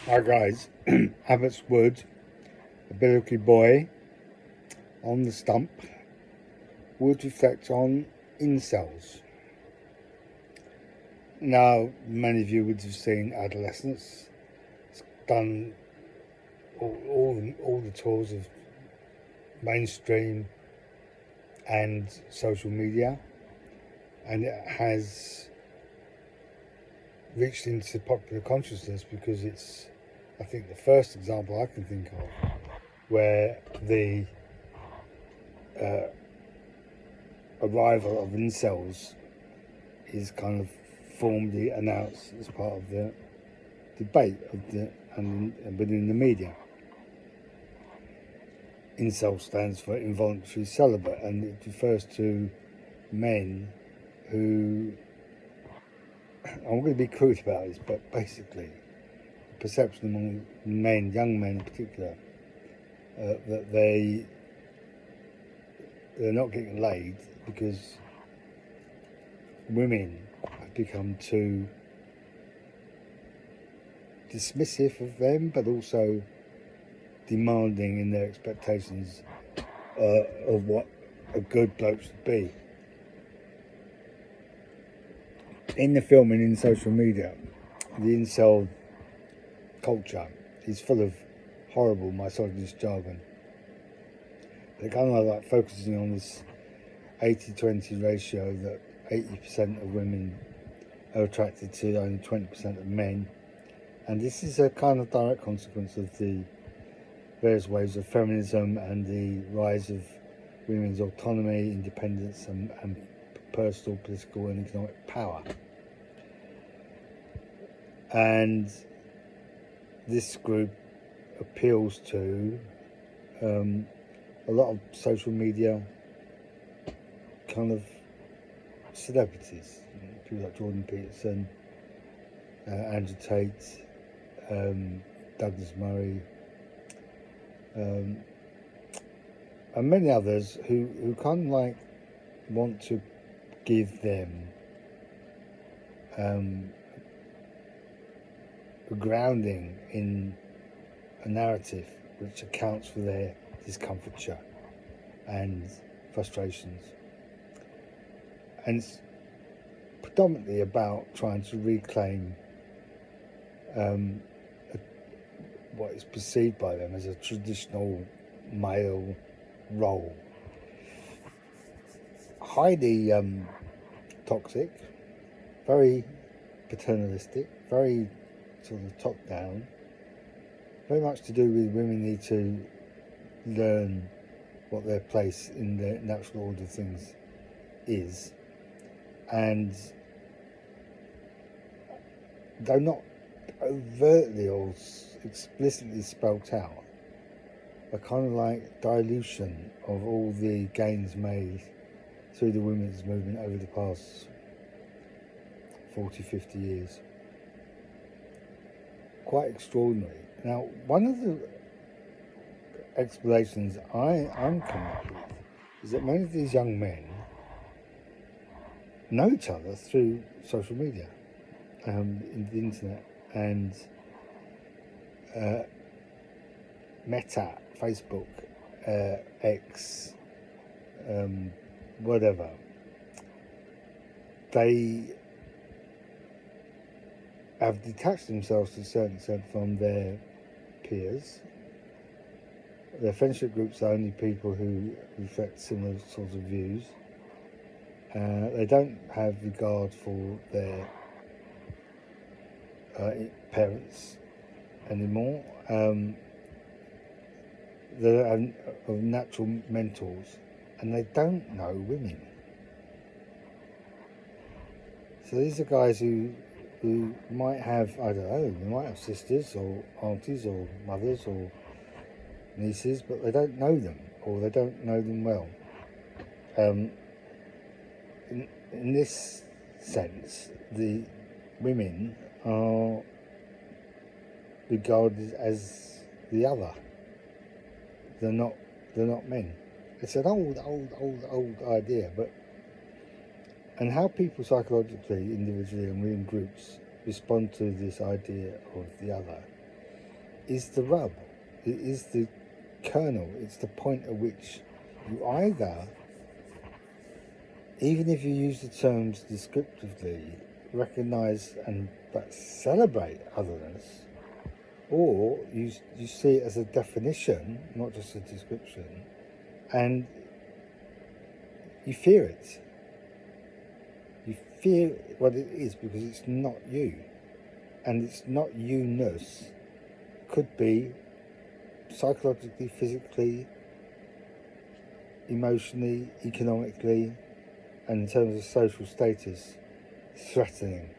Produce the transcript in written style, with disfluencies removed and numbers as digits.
Hi guys, Abbott's Wood, a billowy boy on the stump, would reflect on incels. Now, many of you would have seen Adolescence. It's done all the tours of mainstream and social media, and it has reached into popular consciousness because it's, I think, the first example I can think of where the arrival of incels is kind of formally announced as part of the debate and within the media. Incel stands for involuntary celibate, and it refers to men who, I'm going to be crude about this, but basically the perception among men, young men in particular, that they're not getting laid because women have become too dismissive of them, but also demanding in their expectations of what a good bloke should be. In the film and in social media, the incel culture is full of horrible misogynist jargon. They're kind of like focusing on this 80-20 ratio that 80% of women are attracted to only 20% of men. And this is a kind of direct consequence of the various waves of feminism and the rise of women's autonomy, independence, and personal, political, and economic power. And this group appeals to a lot of social media kind of celebrities, people like Jordan Peterson, Andrew Tate, Douglas Murray, and many others who kind of like want to give them a grounding in a narrative which accounts for their discomfiture and frustrations. And it's predominantly about trying to reclaim what is perceived by them as a traditional male role. Highly toxic, very paternalistic, very sort of top down, very much to do with women need to learn what their place in the natural order of things is. And though not overtly or explicitly spelt out, a kind of like dilution of all the gains made through the women's movement over the past 40, 50 years. Quite extraordinary. Now, one of the explanations I'm coming up with is that many of these young men know each other through social media, in the internet, and Meta, Facebook, X, whatever. They have detached themselves to a certain extent from their peers. Their friendship groups are only people who reflect similar sorts of views. They don't have regard for their parents anymore. They're of natural mentors, and they don't know women. So these are guys who might have, I don't know, they might have sisters or aunties or mothers or nieces, but they don't know them, or they don't know them well. In this sense, the women are regarded as the other. They're not men. It's an old idea, but and how people psychologically, individually, and within groups respond to this idea of the other is the rub. It is the kernel. It's the point at which you either, even if you use the terms descriptively, recognise and but celebrate otherness, or you see it as a definition, not just a description, and you fear it. You fear what it is because it's not you, and it's not you-ness. Could be psychologically, physically, emotionally, economically, and in terms of social status, threatening.